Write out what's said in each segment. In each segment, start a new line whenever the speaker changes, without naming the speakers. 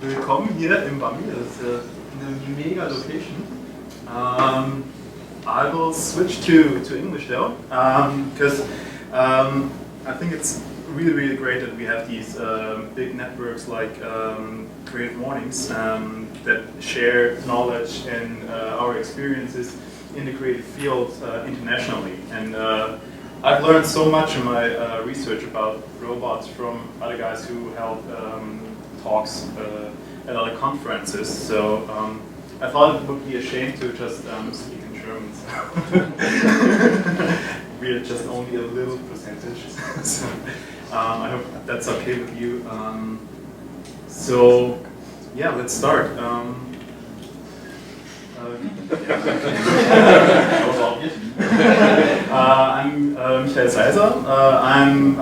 Willkommen hier im Bami, das ist eine mega Location. I will switch to English though, because I think it's really great that we have these big networks like CreativeMornings that share knowledge and our experiences in the creative field internationally. And I've learned so much in my research about robots from other guys who held talks at other conferences. So I thought it would be a shame to just speak in German. We're just only a little percentage. So I hope that's okay with you. So yeah, let's start. I'm Michael Seiser.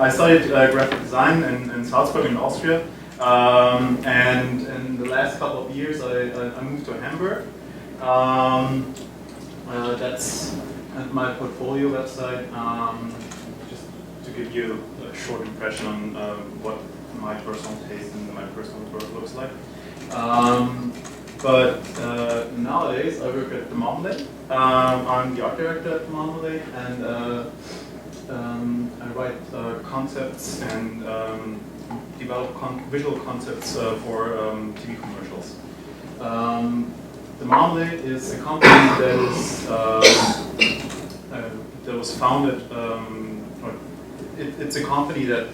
I studied graphic design in Salzburg in Austria, and in the last couple of years I moved to Hamburg. That's at my portfolio website, just to give you a short impression on what my personal taste and my personal work looks like. But nowadays I work at the Marmalade. I'm the art director at the Marmalade, and I write concepts and develop visual concepts for TV commercials. The Marmalade is a company that was founded. It's a company that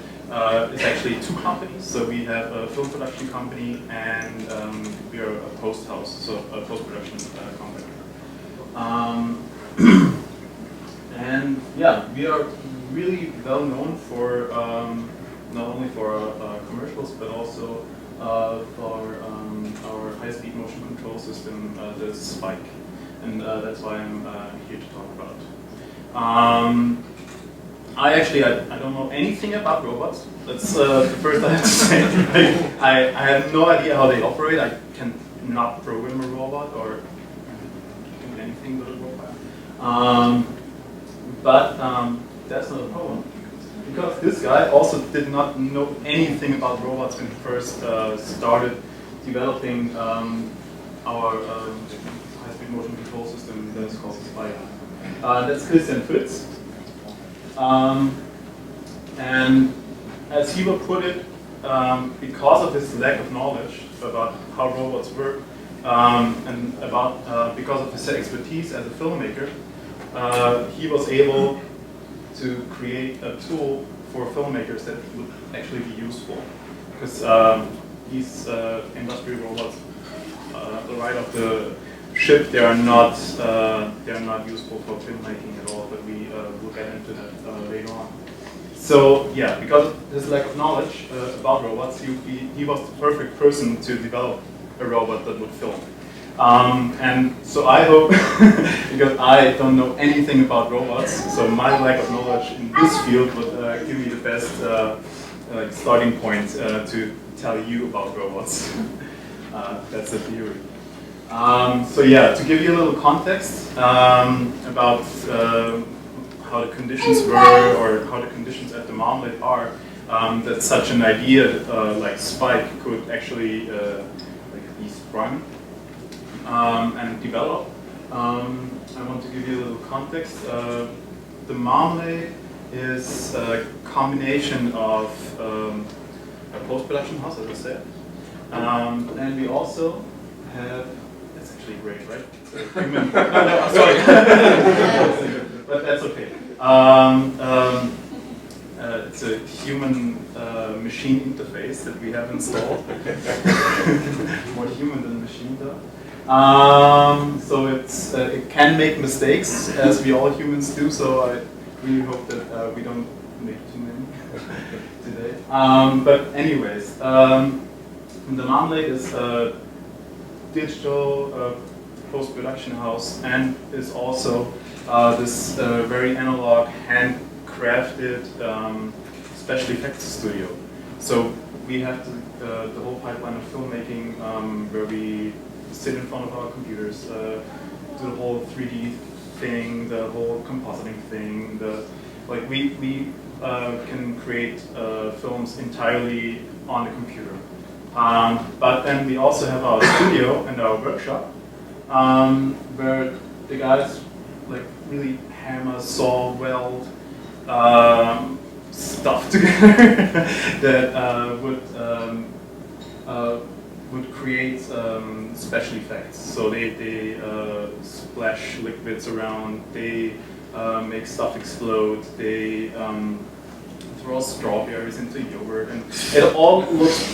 is actually two companies. So we have a film production company and we are a post house, so a post-production company. And yeah, we are really well known for not only for our commercials, but also for our high-speed motion control system, the Spike. And that's why I'm here to talk about. I don't know anything about robots. That's the first I have to say. I have no idea how they operate. I can not program a robot or do anything with a robot. But that's not a problem, because this guy also did not know anything about robots when he first started developing our high-speed motion control system that is called Spike. That's Christian Fritz. And as he will put it, because of his lack of knowledge about how robots work, and because of his expertise as a filmmaker, he was able to create a tool for filmmakers that would actually be useful. Because these industrial robots, right off the ship, they are not useful for filmmaking at all. But we will get into that later on. So yeah, because of his lack of knowledge about robots, he was the perfect person to develop a robot that would film. And so I hope, because I don't know anything about robots, so my lack of knowledge in this field would give me the best starting point to tell you about robots. That's the theory. So yeah, to give you a little context about how the conditions were, or how the conditions at the Marmalade are, that such an idea like Spike could actually be sprung and develop. I want to give you a little context. The Marmalade is a combination of a post-production house, as I said, and we also have, that's actually great, right? Human, no, sorry, but that's okay. It's a human machine interface that we have installed. More human than machine though. So it can make mistakes, as we all humans do, so I really hope that we don't make too many today. But anyways, the Marmalade is a digital post-production house, and is also this very analog, handcrafted special effects studio. So we have the whole pipeline of filmmaking where we sit in front of our computers, do the whole 3D thing, the whole compositing thing. We can create films entirely on the computer. But then we also have our studio and our workshop, where the guys like really hammer, saw, weld stuff together that would create special effects. So they splash liquids around, they make stuff explode, they throw strawberries into yogurt, and it all looks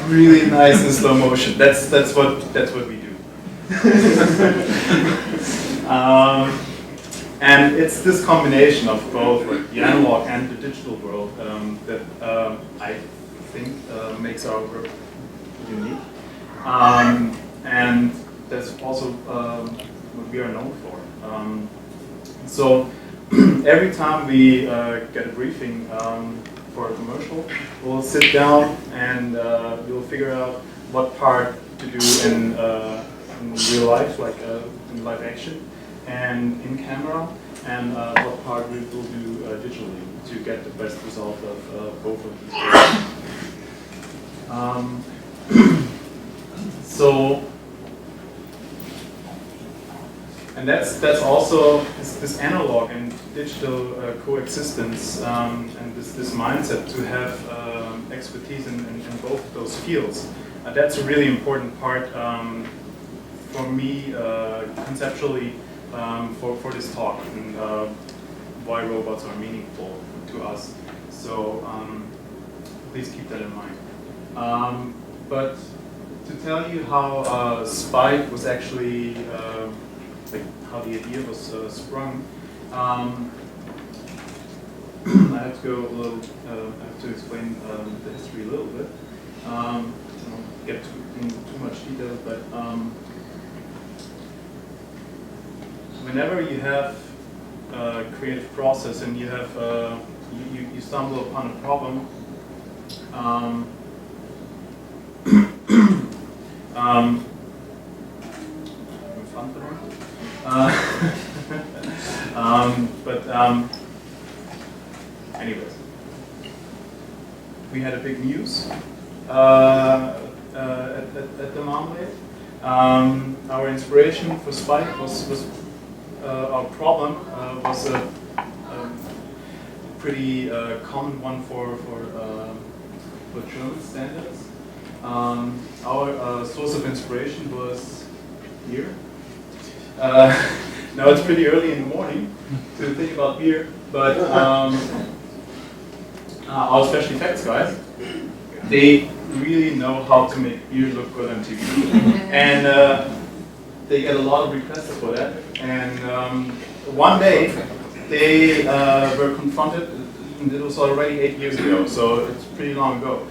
really nice in slow motion. That's what we do. And it's this combination of both like the analog and the digital world that I think makes our work unique. And that's also what we are known for. So every time we get a briefing for a commercial, we'll sit down and we'll figure out what part to do in real life, like in live action, and in camera, and what part we will do digitally to get the best result of both of these. So, and that's also this analog and digital coexistence, and this mindset to have expertise in both of those fields. That's a really important part for me conceptually for this talk, and why robots are meaningful to us. So please keep that in mind. But to tell you how Spike was actually, like how the idea was sprung, I have to go a little. I have to explain the history a little bit. I don't get into too much detail, but whenever you have a creative process and you have you stumble upon a problem, fun for them. Anyways, we had a big news at the Marmalade. Our inspiration for Spike was our problem was a pretty common one for German standards. Our source of inspiration was beer. Now it's pretty early in the morning to think about beer, but our special effects guys, they really know how to make beer look good on TV, and they get a lot of requests for that. And one day they were confronted, and it was already 8 years ago, so it's pretty long ago.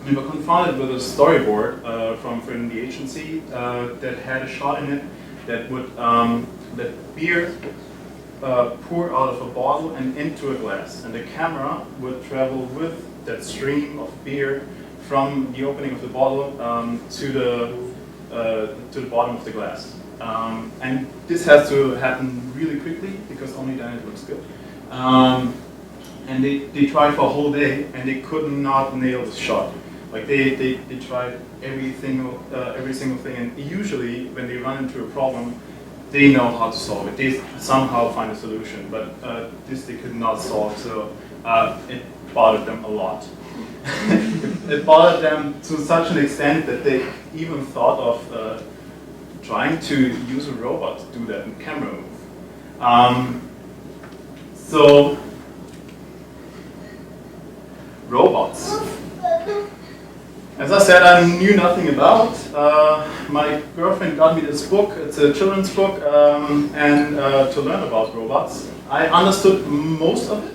We were confronted with a storyboard from the agency that had a shot in it that would let beer pour out of a bottle and into a glass, and the camera would travel with that stream of beer from the opening of the bottle to the bottom of the glass. And this has to happen really quickly because only then it looks good. And they tried for a whole day and they could not nail the shot. Like they tried every single thing, and usually when they run into a problem, they know how to solve it. They somehow find a solution, but this they could not solve, so it bothered them a lot. It bothered them to such an extent that they even thought of trying to use a robot to do that in camera move. So, robots. As I said, I knew nothing about. My girlfriend got me this book. It's a children's book, and to learn about robots. I understood most of it.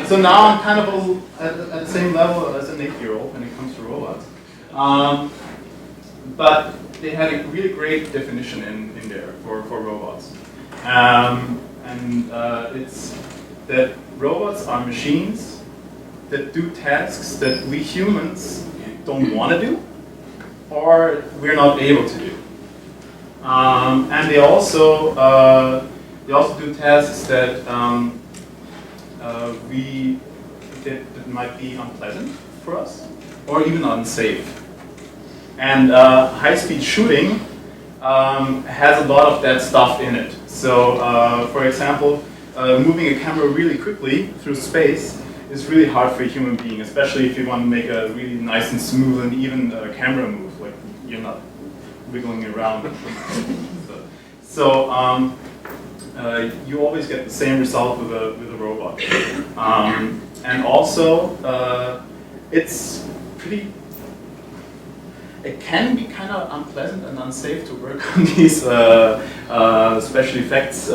So now I'm kind of at the same level as an 8-year-old when it comes to robots. But they had a really great definition in there for robots. It's that robots are machines that do tasks that we humans don't want to do, or we're not able to do. And they also do tasks that that might be unpleasant for us, or even unsafe. And high-speed shooting has a lot of that stuff in it. So, for example, moving a camera really quickly through space is really hard for a human being, especially if you want to make a really nice and smooth and even camera move, like you're not wiggling around. So you always get the same result with a robot. And also, it's pretty. It can be kind of unpleasant and unsafe to work on these special effects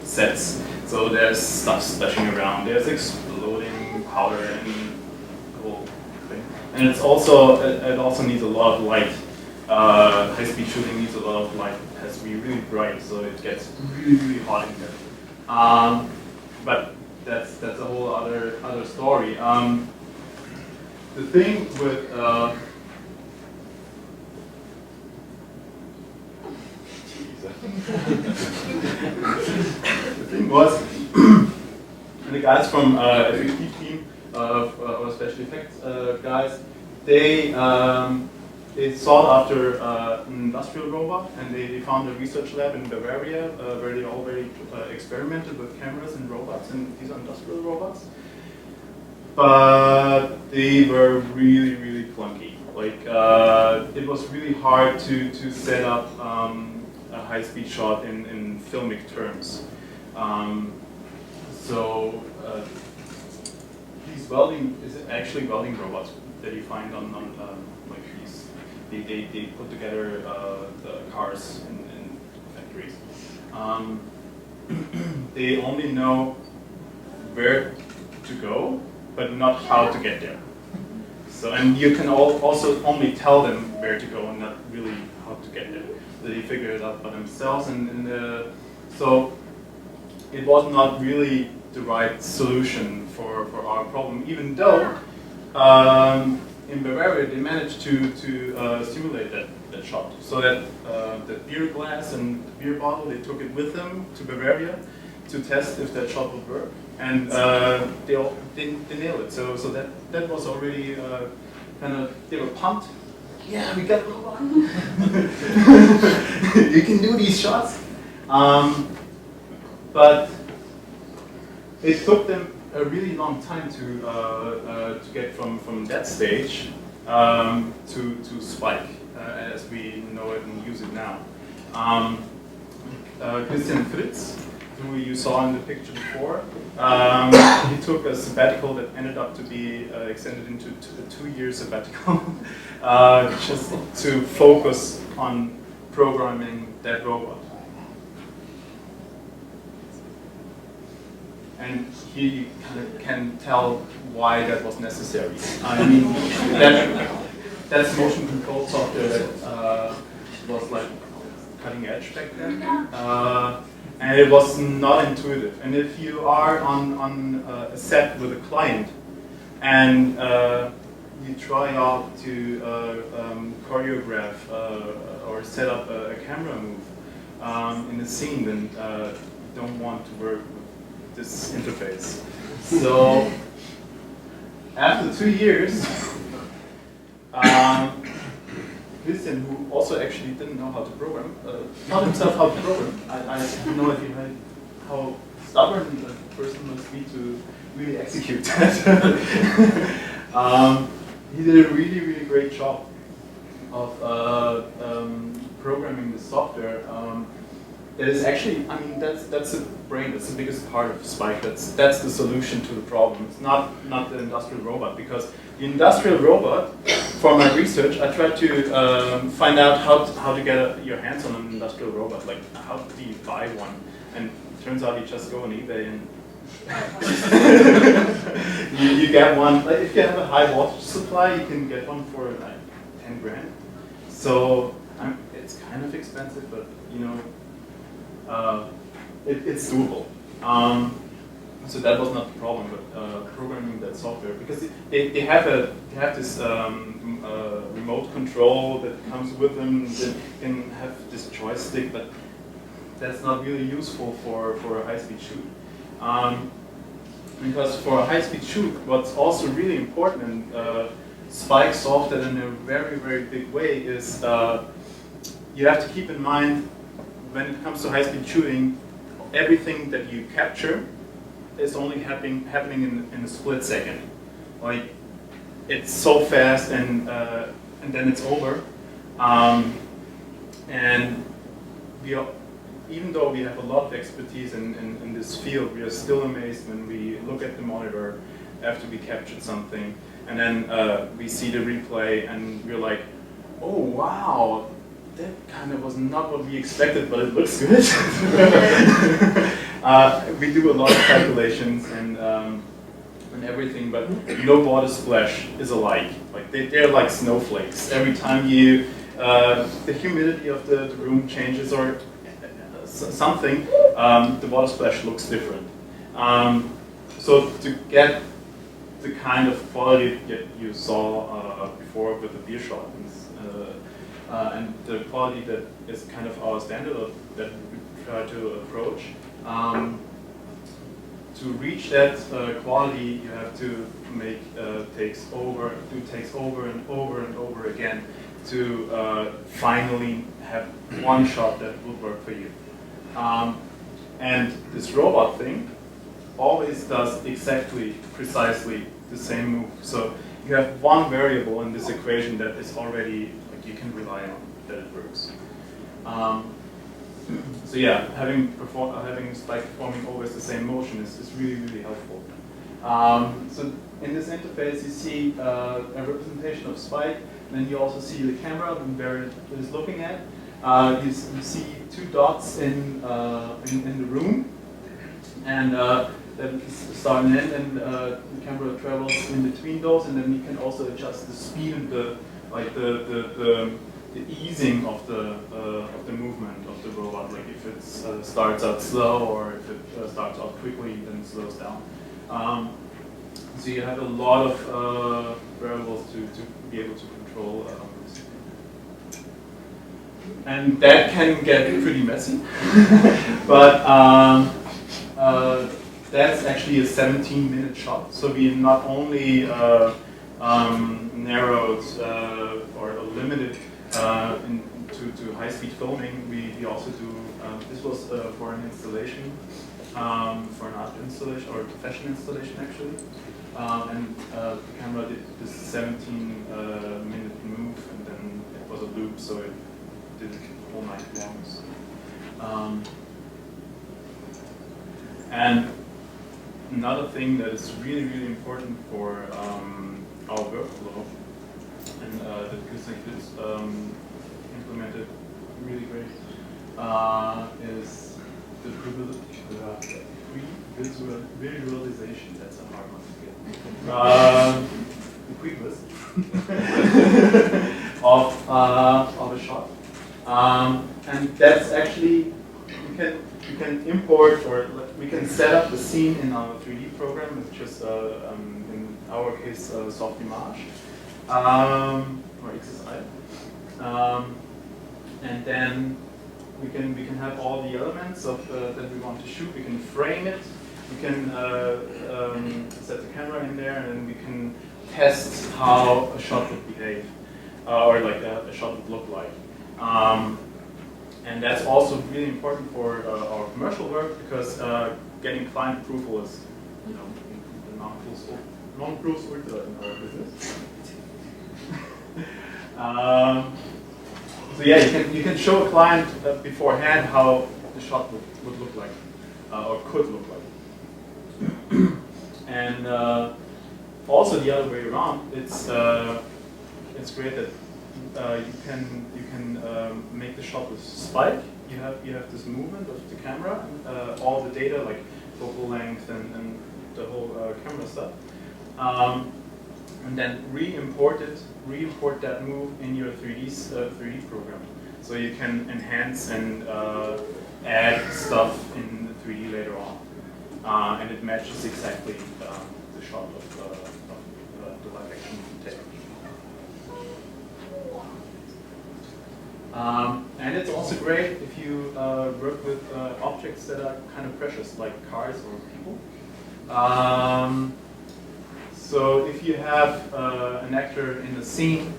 sets. So there's stuff splashing around, there's exploding powder and the whole thing. And it also needs a lot of light. High-speed shooting needs a lot of light. It has to be really bright, so it gets really, really hot in there. But that's a whole other story. The thing with the thing was, the guys from FXT team or special effects guys, they sought after an industrial robot, and they found a research lab in Bavaria where they already experimented with cameras and robots, and these are industrial robots. But they were really, really clunky. Like it was really hard to set up a high-speed shot in filmic terms. So these welding robots that you find on like these. They put together the cars in factories. They only know where to go, but not how to get there. So, and you can also only tell them where to go and not really how to get there. So they figure it out by themselves, and so it was not really the right solution for our problem, even though in Bavaria they managed to simulate that shot. So that the beer glass and the beer bottle, they took it with them to Bavaria to test if that shot would work. And they nailed it. So that was already kind of, they were pumped. Yeah, we got the one. You can do these shots. But it took them a really long time to get from that stage to Spike as we know it and use it now. Christian Fritz, who you saw in the picture before, he took a sabbatical that ended up to be extended into a 2-year sabbatical, just to focus on programming that robot. And he kind of can tell why that was necessary. I mean, that's motion control software that was like cutting edge back then. And it was not intuitive. And if you are on a set with a client and you try out to choreograph or set up a camera move in a scene, then you don't want to work with this interface. So after 2 years, Christian, who also actually didn't know how to program, taught himself how to program. I have no idea how stubborn a person must be to really execute that. He did a really, really great job of programming the software. That is actually, I mean, that's the brain. That's the biggest part of Spike. That's the solution to the problem. It's not the industrial robot, because the industrial robot, for my research, I tried to find out how to get your hands on an industrial robot. Like, how do you buy one? And it turns out you just go on eBay and you get one. Like, if you have a high voltage supply, you can get one for like 10 grand. So it's kind of expensive, but you know, it's doable. So that was not the problem, but programming that software, because they have this remote control that comes with them. They can have this joystick, but that's not really useful for a high-speed shoot. Because for a high-speed shoot, what's also really important, and Spike solved that in a very, very big way, is you have to keep in mind, when it comes to high-speed shooting, everything that you capture is only happening in a split second. Like, it's so fast, and then it's over. And even though we have a lot of expertise in this field, we are still amazed when we look at the monitor after we captured something, and then we see the replay, and we're like, oh wow, that kind of was not what we expected, but it looks good. We do a lot of calculations and everything, but no water splash is alike. Like they're like snowflakes. Every time you, the humidity of the room changes or something, the water splash looks different. So to get the kind of quality that you saw before with the beer shot, and the quality that is kind of our standard that we try to approach. To reach that quality, you have to make takes over and over and over again to finally have one shot that will work for you. And this robot thing always does precisely the same move. So you have one variable in this equation that is already, like, you can rely on that it works. So yeah, having Spike performing always the same motion is really, really helpful. So in this interface, you see a representation of Spike, and then you also see the camera where it is looking at. You see two dots in the room, and that is start and end, and the camera travels in between those, and then you can also adjust the speed and the easing of the movement of the robot. Like if it starts out slow, or if it starts out quickly, then it slows down. So you have a lot of variables to be able to control. And that can get pretty messy, but that's actually a 17-minute shot. So we not only narrowed or limited to high-speed filming, we also do, this was for an installation, for an art installation, or a fashion installation actually. And the camera did this 17-minute move, and then it was a loop, so it did it all night long. So. And another thing that is really, really important for our workflow, and that CreativeMornings is implemented really great, is the visualization. That's a hard one to get. The quickness of a shot, and that's actually you can import, or we can set up the scene in our 3D program, which is in our case Softimage, or XSI, and then we can have all the elements of that we want to shoot. We can frame it. We can set the camera in there, and then we can test how a shot would behave, or like a shot would look like. And that's also really important for our commercial work, because getting client approval is, the non-plus ultra in our business. So yeah, you can show a client beforehand how the shot would look like, or could look like. And also the other way around, it's great that you can make the shot with Spike. You have this movement of the camera, all the data like focal length and the whole camera stuff, and then re-import that move in your 3D program, so you can enhance and add stuff in the 3D later on, and it matches exactly the shot of the live action take. And it's also great if you work with objects that are kind of precious, like cars or people. So if you have an actor in a scene,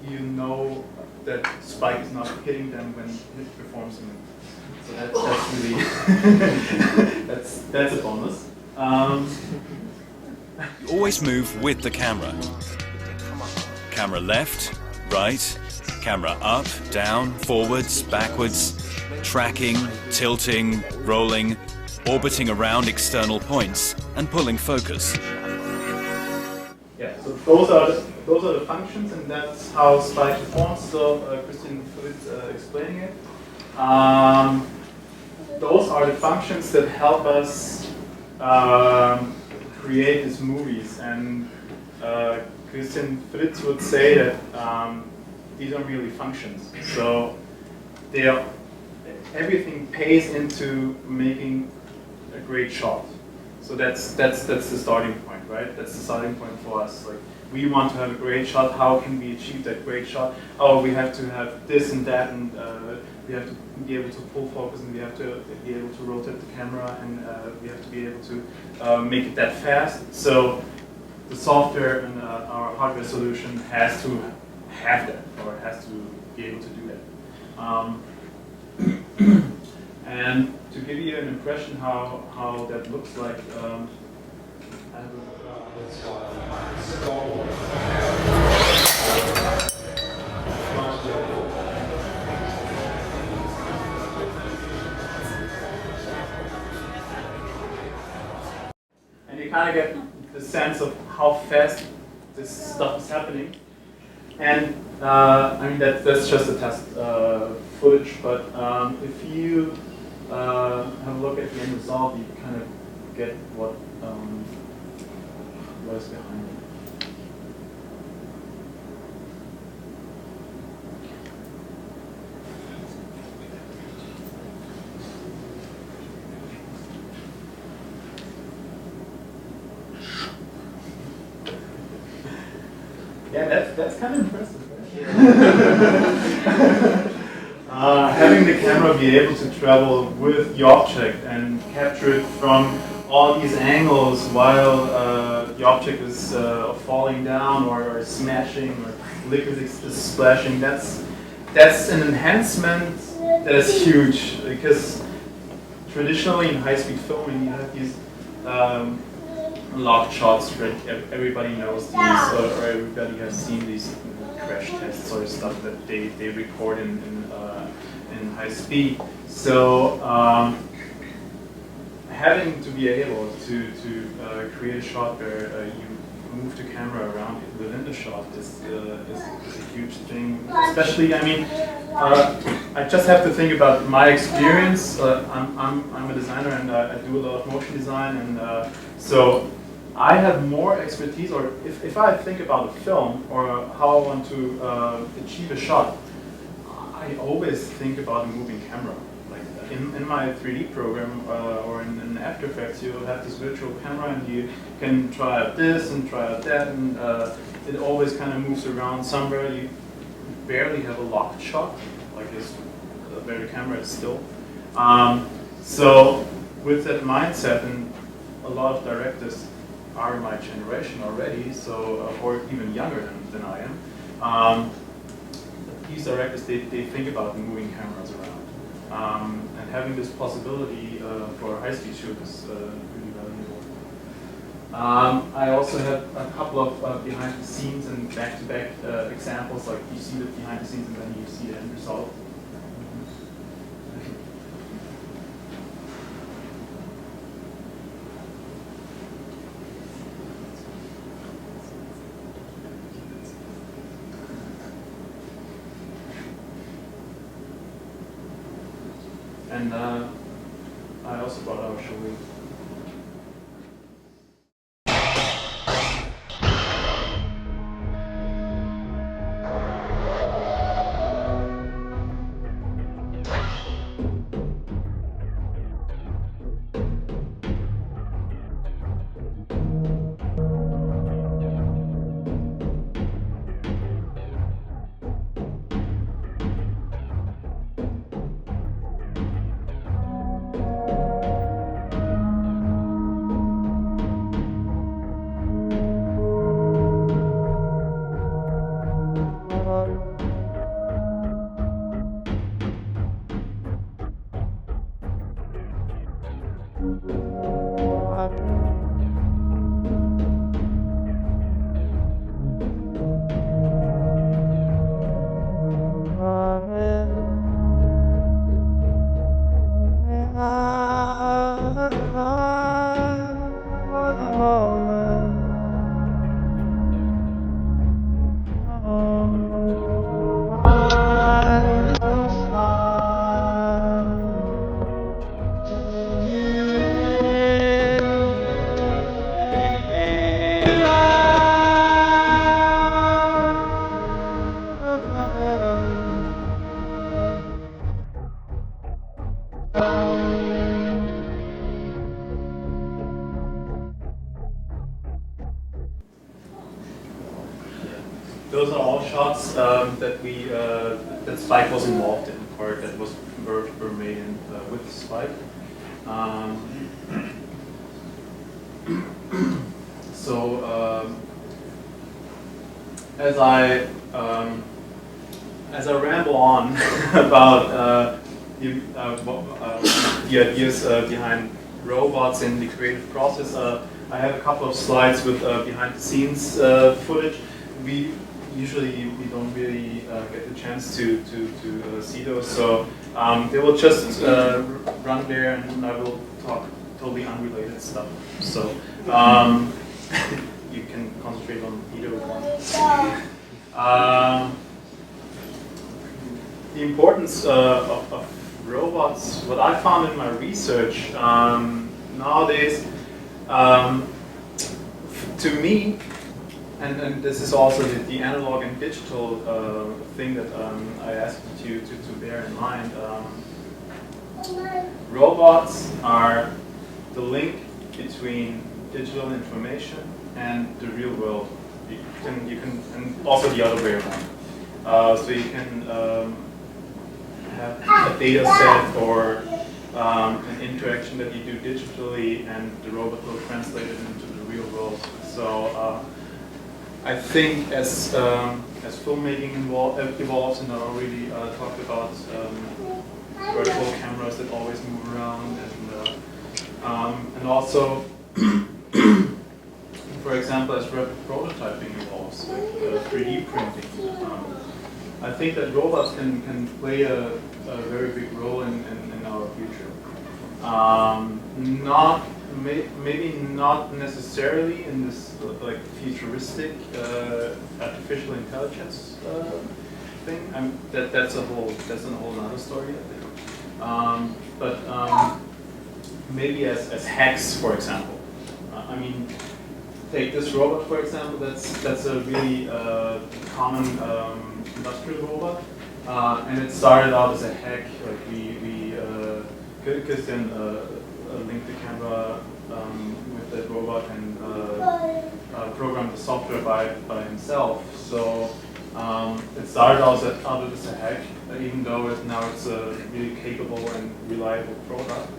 you know that Spike is not hitting them when he performs in it. So that's really that's a bonus.
Always move with the camera. Camera left, right, camera up, down, forwards, backwards, tracking, tilting, rolling, orbiting around external points, and pulling focus.
Yeah, so those are the functions, and that's how Spike performs. So Christian Fritz explaining it. Those are the functions that help us create these movies, and Christian Fritz would say that these are really functions. So everything pays into making a great shot. So that's the starting point, right? That's the starting point for us. Like, we want to have a great shot. How can we achieve that great shot? Oh, we have to have this and that, and we have to be able to pull focus, and we have to be able to rotate the camera, and we have to be able to make it that fast. So the software and our hardware solution has to have that, or has to be able to do that. And to give you an impression how that looks like, I have and you kind of get the sense of how fast this stuff is happening. And I mean, that's just a test footage, but if you have a look at the end result, you kind of get what is behind it. Yeah, that's kind of impressive, right? Having the camera be able to travel with the object and capture it from all these angles while the object is falling down or smashing or liquid is splashing, that's an enhancement that is huge, because traditionally in high-speed filming you have these locked shots, right? Everybody knows these, or everybody has seen these crash tests or stuff that they record in high speed. So having to be able to create a shot where you move the camera around within the shot is a huge thing. Especially, I mean, I just have to think about my experience. I'm a designer, and I do a lot of motion design, and so I have more expertise, or if I think about a film or how I want to achieve a shot, I always think about a moving camera. Like in my 3D program or in After Effects, you have this virtual camera, and you can try out this and try out that, and it always kind of moves around somewhere. You barely have a locked shot, like this, where the camera is still. So with that mindset, and a lot of directors are my generation already, so or even younger than I am. These directors, they think about moving cameras around, and having this possibility for a high-speed shoot is really valuable. I also have a couple of behind the scenes and back-to-back examples. Like you see the behind the scenes, and then you see the end result. And I also brought out a show. those are all shots that that Spike was involved in, or that were made in, with Spike. So as I ramble on about the ideas behind robots in the creative process, I have a couple of slides with behind-the-scenes footage. We don't really get the chance to see those, so they will just run there, and I will talk totally unrelated stuff. So you can concentrate on either one. The importance of robots, what I found in my research nowadays, to me, and this is also the analog and digital thing that I asked you to bear in mind. Robots are the link between digital information and the real world. You can, and also the other way around. So you can have a data set or an interaction that you do digitally, and the robot will translate it into the real world. So I think as filmmaking evolves, and I already talked about virtual cameras that always move around, and also, for example, as rapid prototyping evolves, like 3D printing. I think that robots can play a very big role in our future. Maybe not necessarily in this like futuristic artificial intelligence thing. That's a whole other story, I think. But maybe as hacks, for example. I mean, take this robot, for example. That's a really common industrial robot, and it started out as a hack. Like we could then link the camera with that robot and program the software by himself. So it started out as a hack, even though now it's a really capable and reliable product.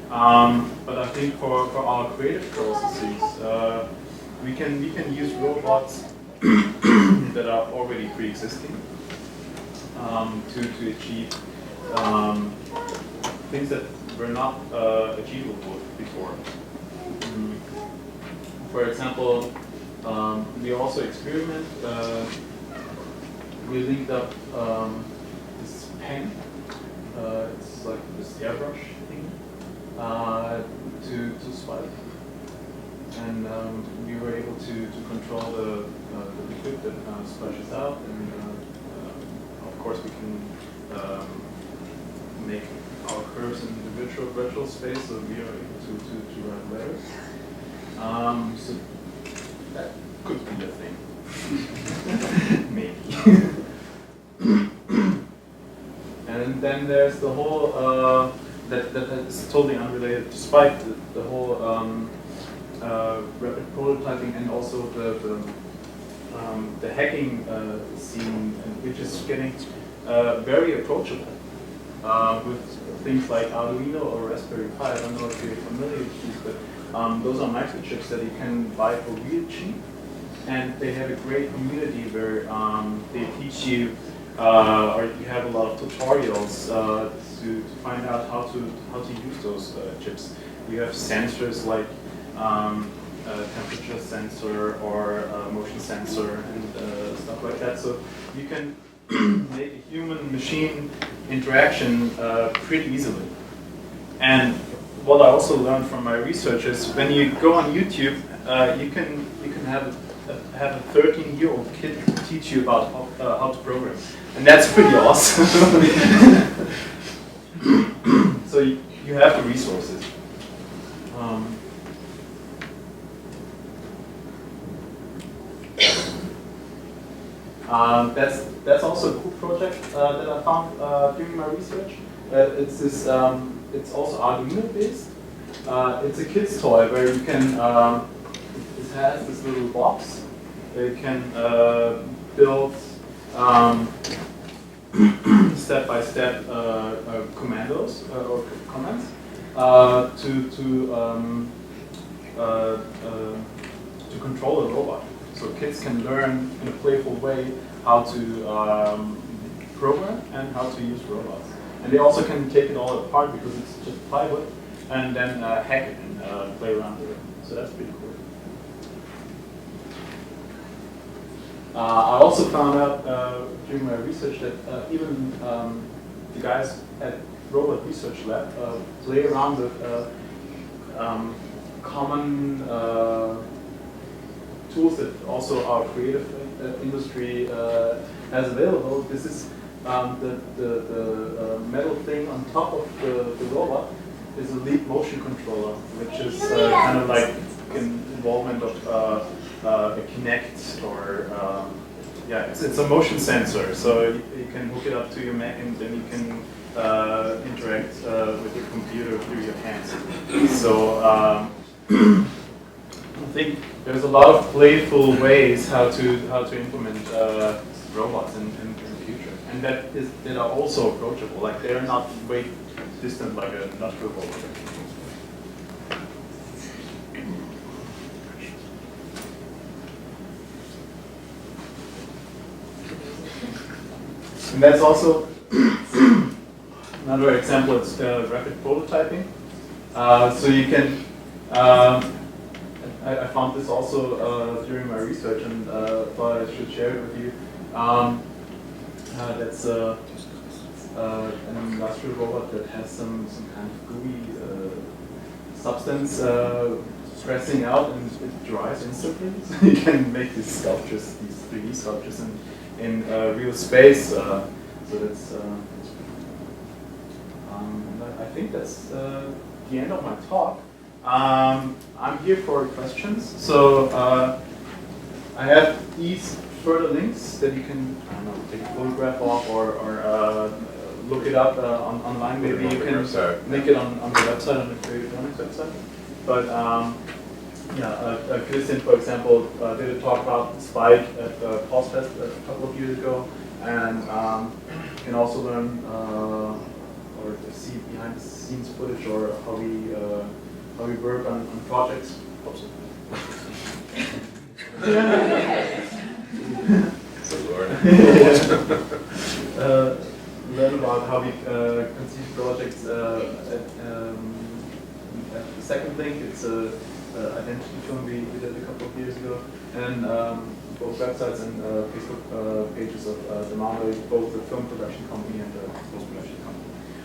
But I think for our creative processes, we can use robots that are already pre-existing to achieve things that were not achievable before. For example, we also experiment. We linked up this pen. It's like this airbrush thing to Spike, and we were able to control the liquid that splashes out, and of course we can make our curves in the virtual space, so we are able to write letters. So that could be a thing. Maybe. And then there's the whole that is totally unrelated to Spike, the whole rapid prototyping, and also the hacking scene, which is getting very approachable with things like Arduino or Raspberry Pi. I don't know if you're familiar with these, but those are microchips that you can buy for real cheap, and they have a great community where they teach you, or you have a lot of tutorials to find out how to use those chips. You have sensors like temperature sensor or motion sensor and stuff like that. So you can make a human-machine interaction pretty easily. And what I also learned from my research is when you go on YouTube, you can have a 13-year-old kid teach you about how to program, and that's pretty awesome. So you have the resources. That's also a cool project that I found during my research. It's this. It's also Arduino based. It's a kid's toy where you can. It has this little box, They can build step-by-step commandos or commands to control a robot. So kids can learn in a playful way how to program and how to use robots. And they also can take it all apart because it's just plywood, and then hack it and play around with it. So that's pretty cool. I also found out during my research that even the guys at Robot Research Lab play around with common tools that also our creative industry has available. This is the metal thing on top of the robot is a lead motion controller, which is kind of like an involvement of a Kinect or yeah, it's a motion sensor. So you can hook it up to your Mac and then you can interact with your computer through your hands. So I think there's a lot of playful ways how to implement robots in the future, and that are also approachable. Like they're not way distant like an industrial robot. And that's also another example. It's rapid prototyping. So you can. I found this also during my research, and thought I should share it with you. That's an industrial robot that has some kind of gooey substance pressing out, and it dries instantly. So you can make these sculptures, these 3D sculptures, in real space. So that's. I think that's the end of my talk. I'm here for questions. So I have these further links that you can, I don't know, take a photograph of or look it up online. Maybe you can link it on the website, on the CreativeMornings website. But yeah, Christian, for example, did a talk about Spike at Postfest a couple of years ago, and you can also learn or see behind the scenes footage or how we work on projects. Learn about how we conceive projects. The second thing, it's an identity film we did a couple of years ago, and both websites and Facebook pages of the Marvel, both the film production company and the post production company.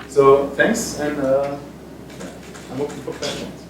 So thanks, and I'm open for questions.